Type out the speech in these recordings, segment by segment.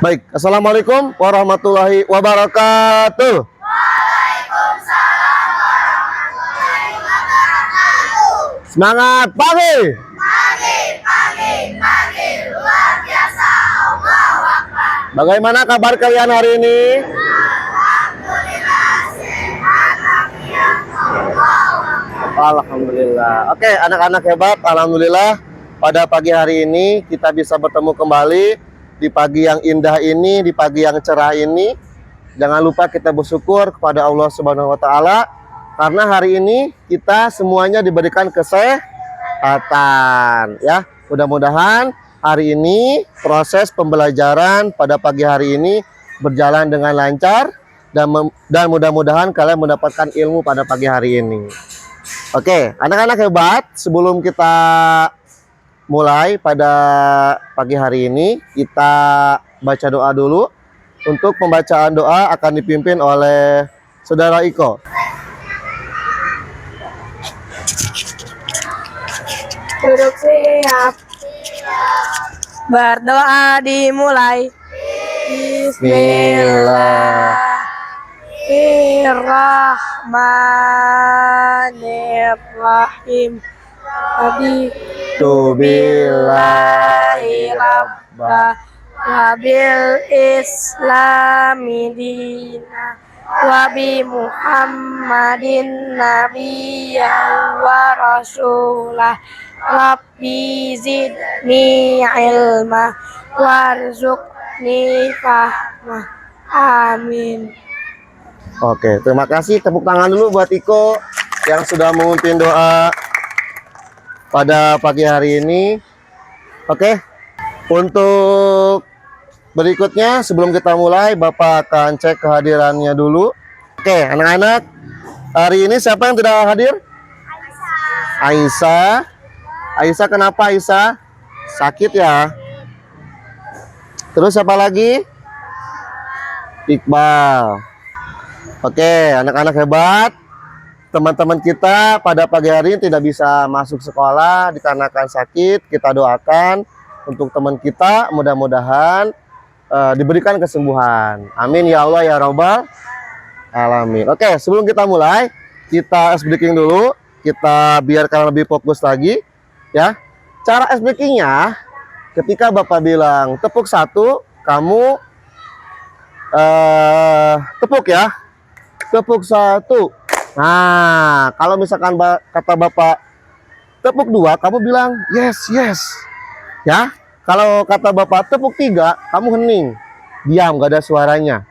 Baik, assalamualaikum warahmatullahi wabarakatuh. Semangat pagi. Pagi, luar biasa. Allahu Akbar. Bagaimana kabar kalian hari ini? Alhamdulillah sehat walafiat. Alhamdulillah. Oke, anak-anak hebat, alhamdulillah pada pagi hari ini kita bisa bertemu kembali di pagi yang indah ini, di pagi yang cerah ini. Jangan lupa kita bersyukur kepada Allah Subhanahu wa taala karena hari ini kita semuanya diberikan kesehatan ya. Mudah-mudahan hari ini proses pembelajaran pada pagi hari ini berjalan dengan lancar dan mudah-mudahan kalian mendapatkan ilmu pada pagi hari ini. Oke, anak-anak hebat, sebelum kita mulai pada pagi hari ini, kita baca doa dulu. Untuk pembacaan doa akan dipimpin oleh Saudara Iko. Duduk siap. Berdoa dimulai. Bismillahirrahmanirrahim. Billahi rabba wabil islami dina wabi muhammadin nabiyya wa rasulah rabbi zidni ilma warzuqni fahma amin. Oke, terima kasih. Tepuk tangan dulu buat Iko yang sudah memimpin doa pada pagi hari ini. Oke, untuk berikutnya sebelum kita mulai, Bapak akan cek kehadirannya dulu. Oke, anak-anak, hari ini siapa yang tidak hadir? Aisyah. Aisyah, kenapa Aisyah? Sakit ya? Terus siapa lagi? Iqbal. Oke, anak-anak hebat. Teman-teman kita pada pagi hari ini tidak bisa masuk sekolah dikarenakan sakit. Kita doakan untuk teman kita, mudah-mudahan diberikan kesembuhan. Amin ya Allah ya Rabbal alamin. Oke, sebelum kita mulai, kita ice breaking dulu. Kita biarkan lebih fokus lagi ya. Cara ice breakingnya, ketika Bapak bilang tepuk satu, kamu tepuk ya. Tepuk satu. Nah, kalau misalkan kata Bapak tepuk dua, kamu bilang yes, yes. Ya, kalau kata Bapak tepuk tiga, kamu hening. Diam, gak ada suaranya.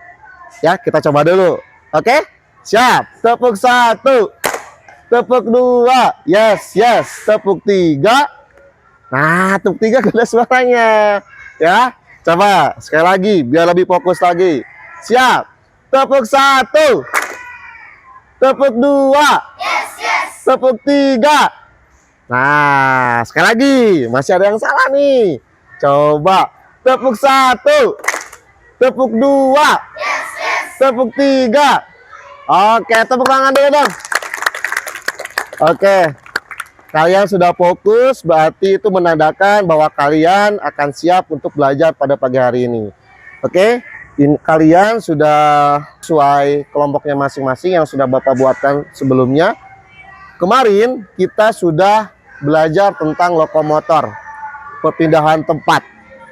Ya, kita coba dulu. Oke? Siap. Tepuk satu. Tepuk dua. Yes, yes. Tepuk tiga. Nah, tepuk tiga gak ada suaranya. Ya, coba sekali lagi, biar lebih fokus lagi. Siap. Tepuk satu. Tepuk dua. Yes, yes. Tepuk tiga. Nah, sekali lagi. Masih ada yang salah nih. Coba. Tepuk satu. Tepuk dua. Yes, yes. Tepuk tiga. Oke, tepuk tangan dulu dong. Oke. Kalian sudah fokus, berarti itu menandakan bahwa kalian akan siap untuk belajar pada pagi hari ini. Oke? Kalian sudah sesuai kelompoknya masing-masing yang sudah Bapak buatkan sebelumnya. Kemarin kita sudah belajar tentang lokomotor, perpindahan tempat.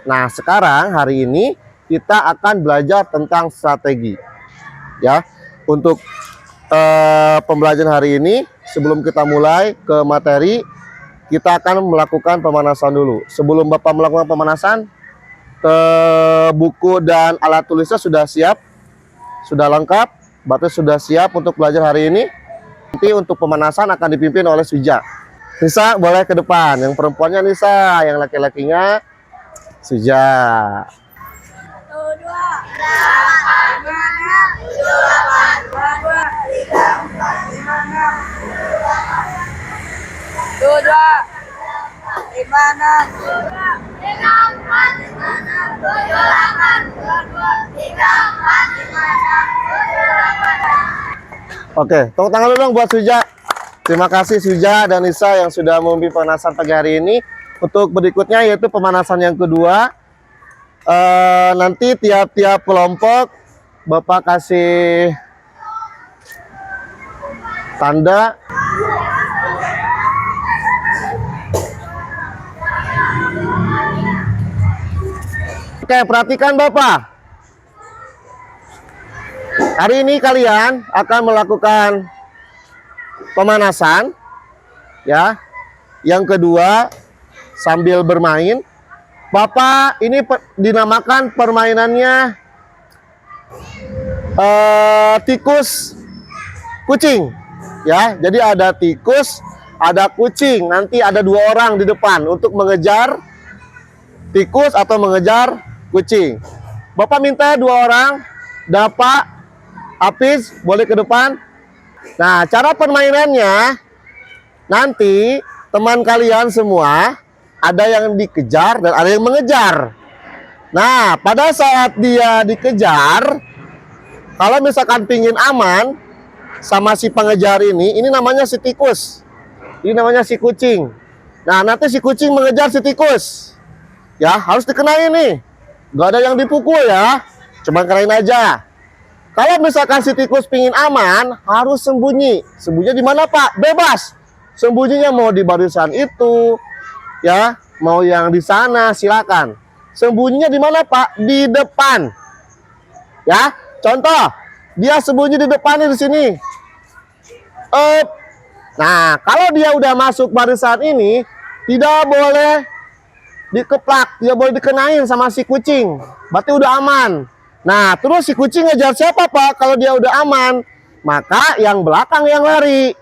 Nah, sekarang hari ini kita akan belajar tentang strategi. Ya, untuk pembelajaran hari ini, sebelum kita mulai ke materi, kita akan melakukan pemanasan dulu. Sebelum Bapak melakukan pemanasan, buku dan alat tulisnya sudah siap, sudah lengkap, berarti sudah siap untuk belajar hari ini. Nanti untuk pemanasan akan dipimpin oleh Suja. Nisa boleh ke depan, yang perempuannya Nisa, yang laki-lakinya Suja. Oke, tepuk tangan dulu dong buat Suja. Terima kasih Suja dan Nisa yang sudah memimpin pemanasan pagi hari ini. Untuk berikutnya yaitu pemanasan yang kedua. Nanti tiap-tiap kelompok Bapak kasih tanda. Oke, perhatikan Bapak. Hari ini kalian akan melakukan pemanasan, ya. Yang kedua, sambil bermain. Bapak ini dinamakan permainannya tikus kucing, ya. Jadi ada tikus, ada kucing. Nanti ada 2 orang di depan untuk mengejar tikus atau mengejar kucing. Bapak minta 2 orang, Bapak, Hafiz, boleh ke depan. Nah, cara permainannya nanti teman kalian semua ada yang dikejar dan ada yang mengejar. Nah, pada saat dia dikejar, kalau misalkan pingin aman sama si pengejar ini namanya si tikus. Ini namanya si kucing. Nah, nanti si kucing mengejar si tikus. Ya, harus dikenain nih. Gak ada yang dipukul ya. Cuma kenain aja. Kalau misalkan si tikus pingin aman, harus sembunyi. Sembunyinya di mana, Pak? Bebas. Sembunyinya mau di barisan itu, ya, mau yang di sana, silakan. Sembunyinya di mana, Pak? Di depan. Ya, contoh, dia sembunyi di depannya di sini. Nah, kalau dia udah masuk barisan ini, tidak boleh dikeplak, tidak boleh dikenain sama si kucing. Berarti udah aman. Nah, terus si kucing ngejar siapa, Pak? Kalau dia udah aman, maka yang belakang yang lari.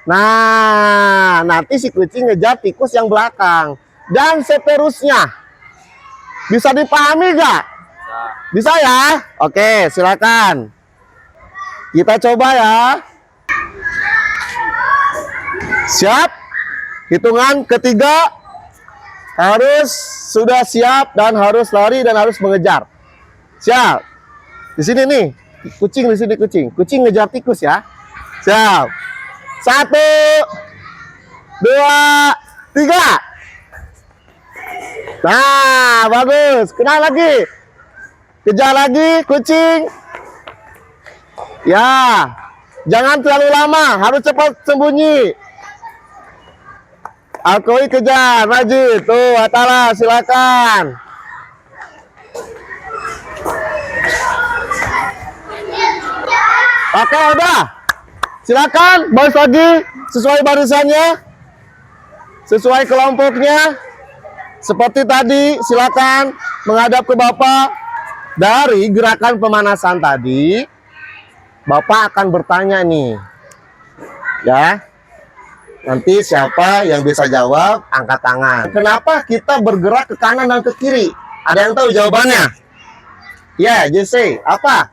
Nah, nanti si kucing ngejar tikus yang belakang. Dan seterusnya. Bisa dipahami gak? Bisa ya? Oke, silakan. Kita coba ya. Siap? Hitungan ketiga harus sudah siap dan harus lari dan harus mengejar. Siap. Di sini nih, kucing di sini kucing. Kucing ngejar tikus ya. Siap. 1, 2, 3. Nah, bagus. Kena lagi. Kejar lagi kucing. Ya. Jangan terlalu lama, harus cepat sembunyi. Alkoi kejar, maju. Tuh, Atala, silakan. Oke, udah. Silakan, baris lagi sesuai barisannya, sesuai kelompoknya. Seperti tadi, silakan menghadap ke Bapak. Dari gerakan pemanasan tadi, Bapak akan bertanya nih, ya. Nanti siapa yang bisa jawab, angkat tangan. Kenapa kita bergerak ke kanan dan ke kiri? Ada yang tahu jawabannya? Ya, Jesse, apa?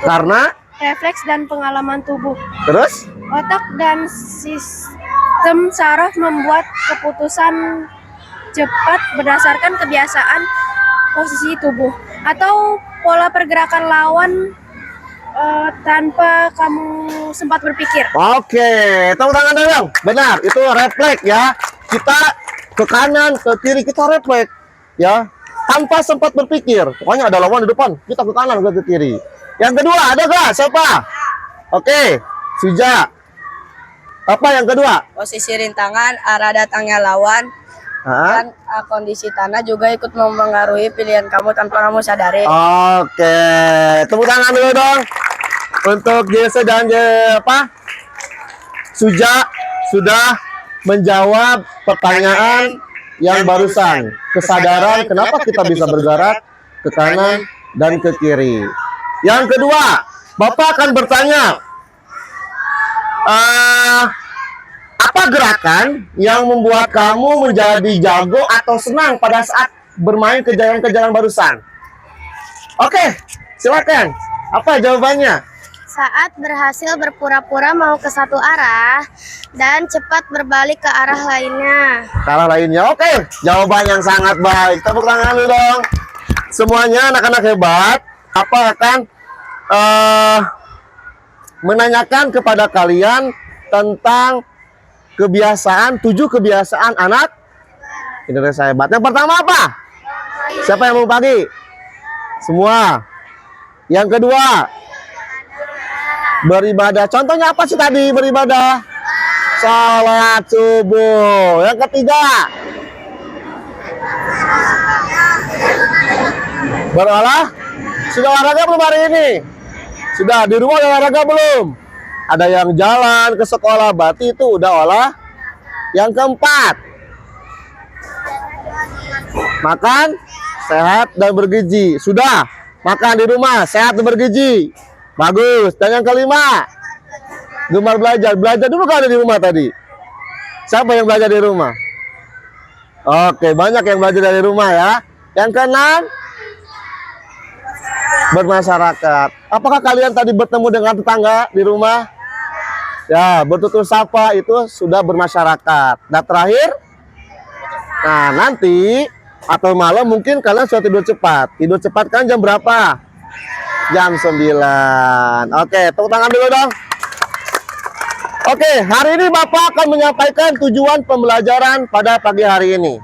Karena Refleks dan pengalaman tubuh. terus? Otak dan sistem saraf membuat keputusan cepat berdasarkan kebiasaan posisi tubuh atau pola pergerakan lawan tanpa kamu sempat berpikir. Oke, tepuk tangan dong. Benar, itu refleks ya. Kita ke kanan, ke kiri, kita refleks ya. Tanpa sempat berpikir. Pokoknya ada lawan di depan, kita ke kanan, ke kiri. Yang kedua, ada gak? Siapa? Oke, Suja. Apa yang kedua? Posisi rintangan, arah datangnya lawan, Hah? dan kondisi tanah juga ikut mempengaruhi pilihan kamu tanpa kamu sadari. Oke, tepuk tangan dulu dong untuk Jesse dan Suja sudah menjawab pertanyaan yang barusan. Kesadaran kenapa kita bisa bergerak ke kanan dan ke kiri. Yang kedua, Bapak akan bertanya, apa gerakan yang membuat kamu menjadi jago atau senang pada saat bermain kejaran-kejaran barusan? Oke, silakan. Apa jawabannya? Saat berhasil berpura-pura mau ke satu arah dan cepat berbalik ke arah lainnya. Cara lainnya, oke. Jawaban yang sangat baik. Tepuk tangan dulu dong. Semuanya anak-anak hebat. Apa akan menanyakan kepada kalian tentang kebiasaan, 7 kebiasaan anak Indonesia hebat. Yang pertama apa? Siapa yang mau pagi? Semua. Yang kedua, beribadah. Contohnya apa sih tadi beribadah? Salat subuh. Yang ketiga, sudah olahraga belum hari ini? Sudah. Di rumah udah olahraga belum? Ada yang jalan ke sekolah, berarti itu udah olah. Yang keempat, makan sehat dan bergizi. Sudah. Makan di rumah sehat dan bergizi. Bagus. Dan yang kelima, gemar belajar. Belajar dulu kan ada di rumah tadi. Siapa yang belajar di rumah? Oke, banyak yang belajar dari rumah ya. Yang keenam, bermasyarakat. Apakah kalian tadi bertemu dengan tetangga di rumah? Ya, bertutur sapa itu sudah bermasyarakat. Dan terakhir, nah nanti atau malam mungkin kalian sudah tidur cepat. Tidur cepat kan jam berapa? Jam 9. Oke, tepuk tangan dulu dong. Oke, hari ini Bapak akan menyampaikan tujuan pembelajaran pada pagi hari ini.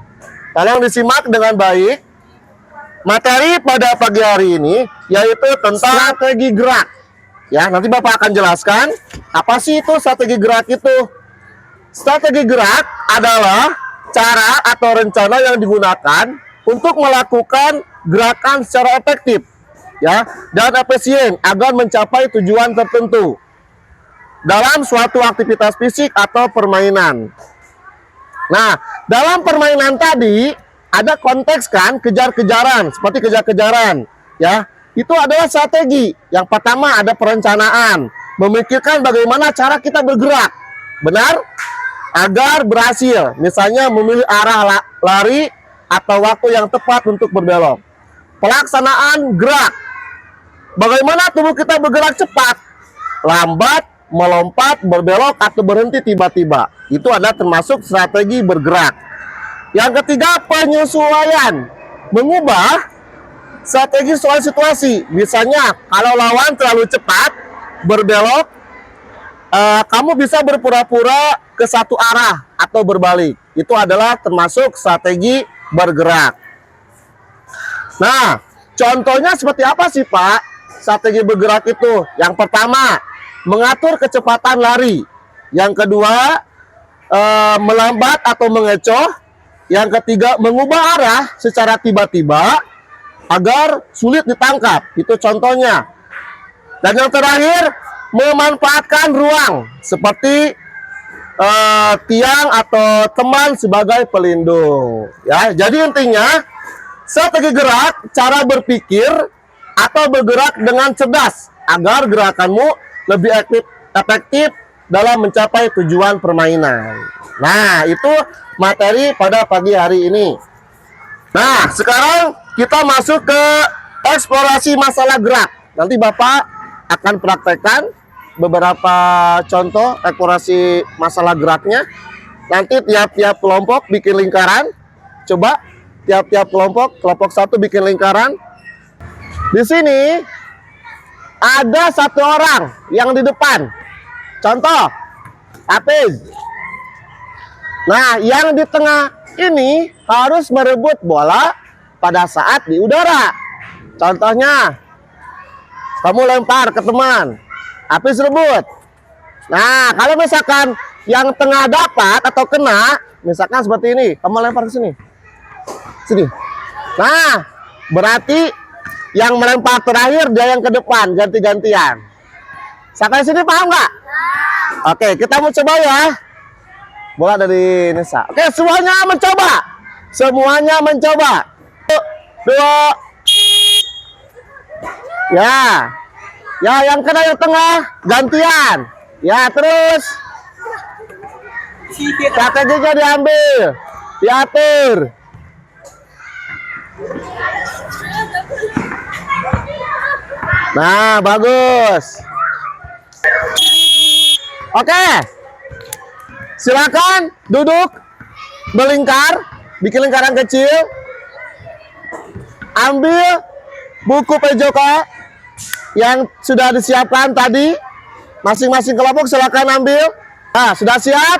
Tolong disimak dengan baik. Materi pada pagi hari ini yaitu tentang strategi gerak. Ya, nanti Bapak akan jelaskan apa sih itu strategi gerak itu. Strategi gerak adalah cara atau rencana yang digunakan untuk melakukan gerakan secara efektif, ya, dan efisien agar mencapai tujuan tertentu dalam suatu aktivitas fisik atau permainan. Nah, dalam permainan tadi ada konteks kan, kejar-kejaran, seperti kejar-kejaran, ya. Itu adalah strategi. Yang pertama ada perencanaan, memikirkan bagaimana cara kita bergerak, benar, agar berhasil. Misalnya memilih arah lari atau waktu yang tepat untuk berbelok. Pelaksanaan gerak, bagaimana tubuh kita bergerak cepat, lambat, melompat, berbelok, atau berhenti tiba-tiba. Itu adalah termasuk strategi bergerak. Yang ketiga, penyesuaian, mengubah strategi soal situasi. Misalnya, kalau lawan terlalu cepat berbelok, kamu bisa berpura-pura ke satu arah atau berbalik. Itu adalah termasuk strategi bergerak. Nah, contohnya seperti apa sih Pak strategi bergerak itu? Yang pertama, mengatur kecepatan lari. Yang kedua, melambat atau mengecoh. Yang ketiga, mengubah arah secara tiba-tiba agar sulit ditangkap. Itu contohnya. Dan yang terakhir, memanfaatkan ruang seperti tiang atau teman sebagai pelindung. Ya, jadi intinya strategi gerak, cara berpikir atau bergerak dengan cerdas agar gerakanmu lebih efektif dalam mencapai tujuan permainan. Nah, itu materi pada pagi hari ini. Nah, sekarang kita masuk ke eksplorasi masalah gerak. Nanti Bapak akan praktekkan beberapa contoh eksplorasi masalah geraknya. Nanti tiap-tiap kelompok bikin lingkaran. Coba tiap-tiap kelompok 1 bikin lingkaran. Di sini ada satu orang yang di depan. Contoh, Hafiz. Nah, yang di tengah ini harus merebut bola pada saat di udara. Contohnya, kamu lempar ke teman, Hafiz rebut. Nah, kalau misalkan yang tengah dapat atau kena, misalkan seperti ini, kamu lempar ke sini. Sini. Nah, berarti yang melempar terakhir dia yang ke depan, ganti-gantian. Sampai sini paham nggak? Oke, kita mau coba ya. Bola dari Nisa. Oke, semuanya mencoba. Semuanya mencoba. 2. Ya. Ya, yang kena yang tengah gantian. Ya, terus. Strateginya diambil. Diatur. Nah, bagus. Oke. Silakan duduk, berlingkar, bikin lingkaran kecil. Ambil buku PJOK yang sudah disiapkan tadi. Masing-masing kelompok silakan ambil. Nah, sudah siap?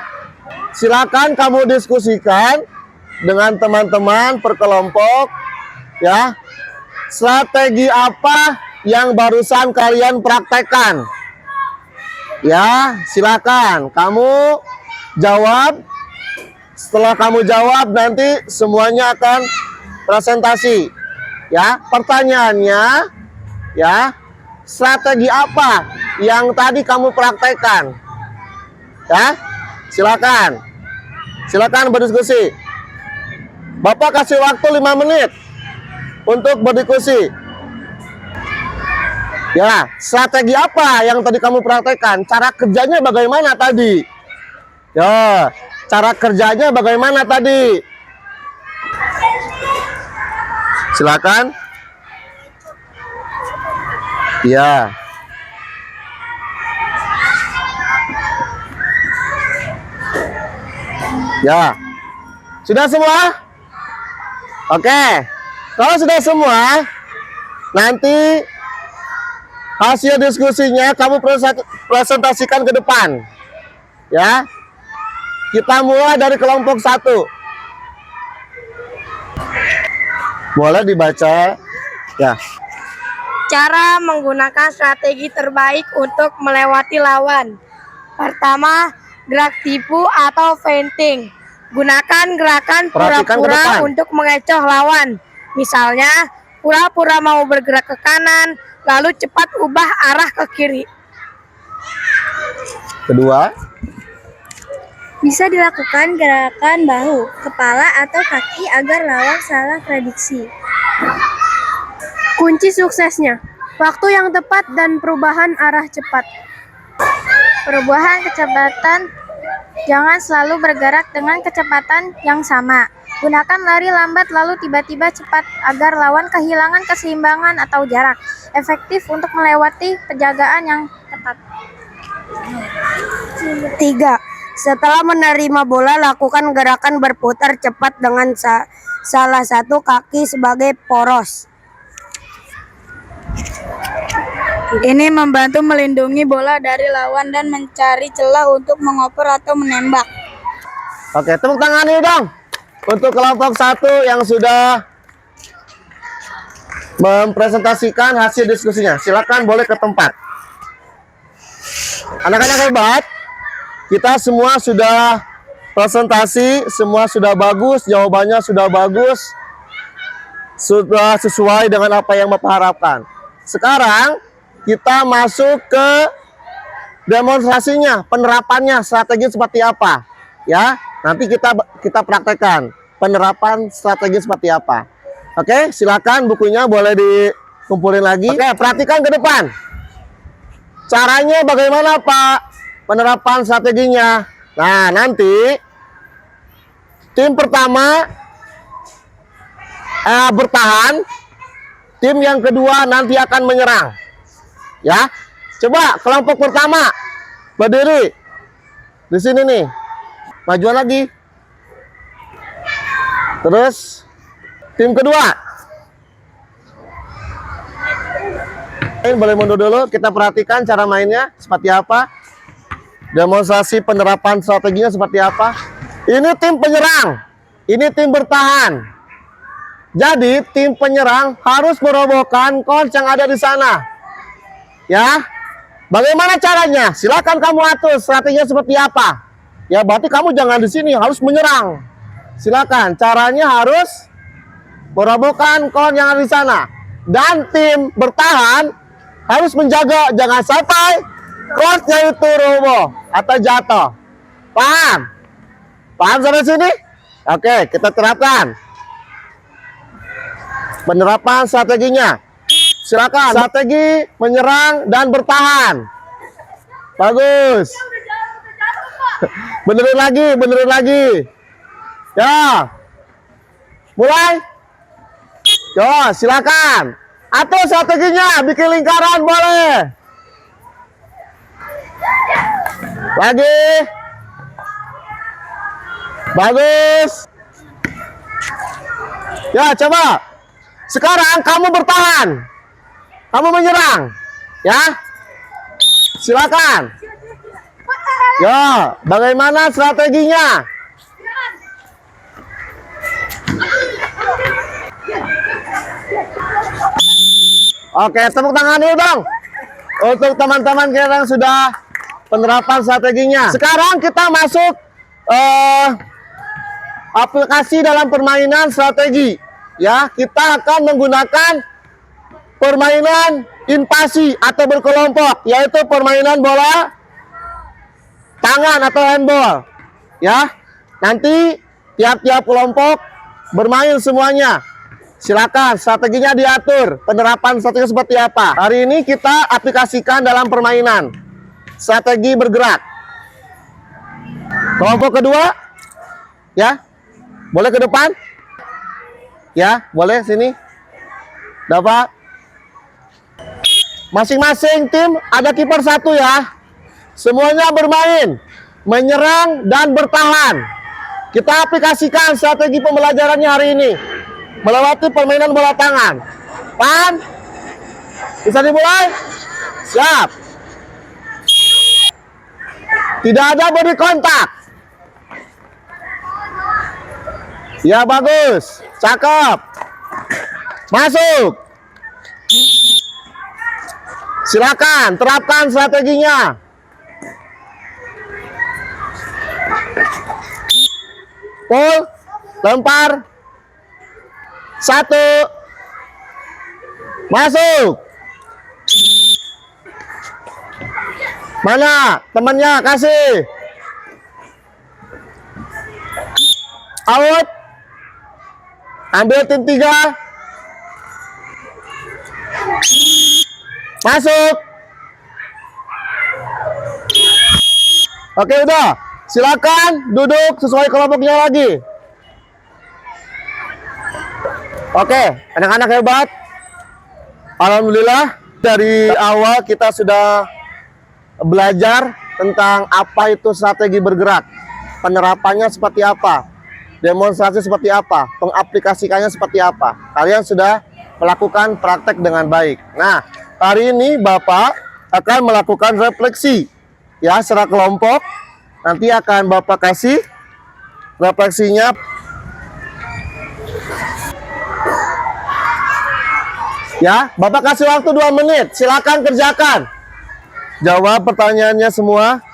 Silakan kamu diskusikan dengan teman-teman perkelompok, ya. Strategi apa yang barusan kalian praktekkan? Ya, silakan kamu jawab. Setelah kamu jawab, nanti semuanya akan presentasi. Ya, pertanyaannya, ya, strategi apa yang tadi kamu praktekkan? Ya, silakan. Silakan berdiskusi. Bapak kasih waktu 5 menit untuk berdiskusi. Ya, strategi apa yang tadi kamu praktekkan? Cara kerjanya bagaimana tadi? Ya, cara kerjanya bagaimana tadi? Silakan. Ya. Ya. Sudah semua? Oke. Kalau sudah semua, nanti hasil diskusinya kamu presentasikan ke depan. Ya. Kita mulai dari kelompok 1. Boleh dibaca. Ya. Cara menggunakan strategi terbaik untuk melewati lawan. Pertama, gerak tipu atau feinting. Gunakan gerakan Perhatikan ke pura-pura depan. untuk mengecoh lawan. Misalnya, pura-pura mau bergerak ke kanan, lalu cepat ubah arah ke kiri. Kedua. Bisa dilakukan gerakan bahu, kepala, atau kaki agar lawan salah prediksi. Kunci suksesnya, waktu yang tepat dan perubahan arah cepat. Perubahan kecepatan, jangan selalu bergerak dengan kecepatan yang sama. Gunakan lari lambat lalu tiba-tiba cepat agar lawan kehilangan keseimbangan atau jarak. Efektif untuk melewati penjagaan yang ketat. 3. Setelah menerima bola, lakukan gerakan berputar cepat dengan salah satu kaki sebagai poros. Ini membantu melindungi bola dari lawan dan mencari celah untuk mengoper atau menembak. Oke, tepuk tangan nih dong untuk kelompok 1 yang sudah mempresentasikan hasil diskusinya. Silakan boleh ke tempat. Anak-anak hebat, kita semua sudah presentasi, semua sudah bagus, jawabannya sudah bagus, sudah sesuai dengan apa yang Bapak harapkan. Sekarang kita masuk ke demonstrasinya, penerapannya, strategi seperti apa, ya. Nanti kita praktekkan penerapan strategi seperti apa. Oke, silakan bukunya boleh dikumpulin lagi. Oke, perhatikan ke depan. Caranya bagaimana, Pak? Penerapan strateginya. Nah, nanti tim pertama bertahan, tim yang kedua nanti akan menyerang. Ya, coba kelompok pertama berdiri di sini nih, majuan lagi. Terus tim kedua, boleh mundur dulu. Kita perhatikan cara mainnya seperti apa, demonstrasi penerapan strateginya seperti apa. Ini tim penyerang, ini tim bertahan. Jadi tim penyerang harus merobohkan coach yang ada di sana. Ya, bagaimana caranya? Silakan kamu atur strateginya seperti apa. Ya, berarti kamu jangan di sini, harus menyerang. Silakan, caranya harus merobohkan kon yang ada di sana. Dan tim bertahan harus menjaga jangan sampai coachnya itu roboh atau jatuh. Paham? Paham sampai sini? Oke, kita terapkan penerapan strateginya. Silakan, strategi menyerang dan bertahan. Bagus. Benerin lagi. Ya. Mulai. Yo, silakan. Atau strateginya bikin lingkaran boleh. Lagi. Bagus. Ya, coba. Sekarang kamu bertahan. Kamu menyerang. Ya. Silakan. Ya, bagaimana strateginya? Oke, tepuk tangan dulu dong untuk teman-teman kita yang sudah penerapan strateginya. Sekarang kita masuk aplikasi dalam permainan strategi. Ya, kita akan menggunakan permainan invasi atau berkelompok, yaitu permainan bola tangan atau handball. Ya, nanti tiap-tiap kelompok bermain semuanya. Silakan, strateginya diatur, penerapan strategi seperti apa. Hari ini kita aplikasikan dalam permainan strategi bergerak. Kelompok kedua, ya, boleh ke depan, ya, boleh sini, dapat. Masing-masing tim ada kiper satu ya. Semuanya bermain, menyerang dan bertahan. Kita aplikasikan strategi pembelajarannya hari ini melewati permainan bola tangan. Pan, bisa dimulai? Siap. Tidak ada body kontak. Ya, bagus, cakep. Masuk. Silakan terapkan strateginya. Pul, lempar. Satu. Masuk. Mana temannya? Kasih. Out. Ambil tim 3. Masuk. Oke, udah. Silakan duduk sesuai kelompoknya lagi. Oke, anak-anak hebat. Alhamdulillah dari awal kita sudah belajar tentang apa itu strategi bergerak, penerapannya seperti apa, demonstrasi seperti apa, pengaplikasikannya seperti apa. Kalian sudah melakukan praktek dengan baik. Nah, hari ini Bapak akan melakukan refleksi ya secara kelompok. Nanti akan Bapak kasih refleksinya. Ya, Bapak kasih waktu 2 menit. Silakan kerjakan. Jawab pertanyaannya semua.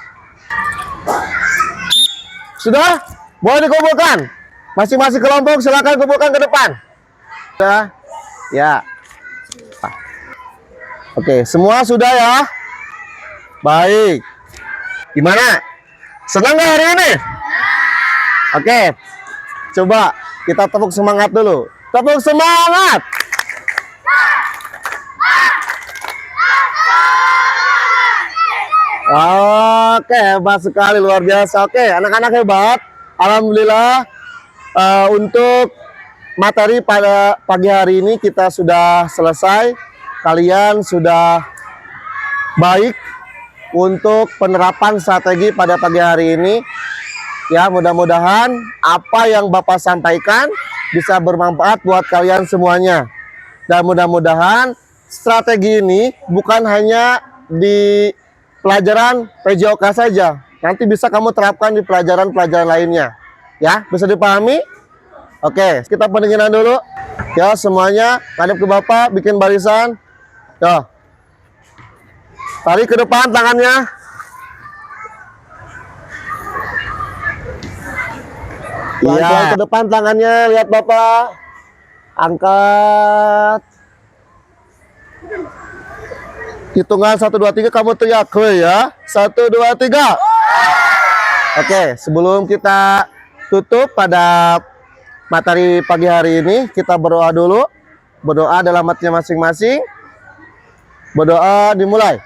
Sudah? Boleh dikumpulkan. Masing-masing kelompok silakan kumpulkan ke depan. Sudah? Ya. Oke, semua sudah ya? Baik. Gimana? Senang nggak hari ini? Oke. Coba kita tepuk semangat dulu. Tepuk semangat. Oke, hebat sekali, luar biasa. Oke, anak-anak hebat. Alhamdulillah untuk materi pada pagi hari ini kita sudah selesai. Kalian sudah baik untuk penerapan strategi pada pagi hari ini. Ya, mudah-mudahan apa yang Bapak sampaikan bisa bermanfaat buat kalian semuanya. Dan mudah-mudahan strategi ini bukan hanya di pelajaran PJOK saja, nanti bisa kamu terapkan di pelajaran-pelajaran lainnya. Ya, bisa dipahami? Oke, kita pendinginan dulu. Ya, semuanya ngadep ke Bapak, bikin barisan. Yo. Tarik ke depan tangannya. Iya, ke depan tangannya, lihat Bapak. Angkat. Hitungan 1, 2, 3 kamu teriak ya. 1, 2, 3. Oke, sebelum kita tutup pada materi pagi hari ini, kita berdoa dulu. Berdoa dalam hatinya masing-masing. Berdoa dimulai.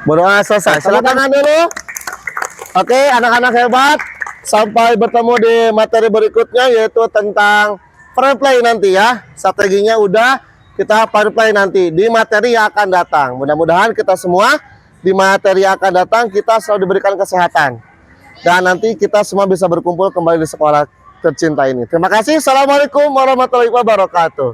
Berdoa selesai. Silakan dulu. Oke, anak-anak hebat. Sampai bertemu di materi berikutnya, yaitu tentang free play nanti ya. Strateginya udah, kita free play nanti di materi yang akan datang. Mudah-mudahan kita semua di materi yang akan datang kita selalu diberikan kesehatan. Dan nanti kita semua bisa berkumpul kembali di sekolah tercinta ini. Terima kasih. Assalamualaikum warahmatullahi wabarakatuh.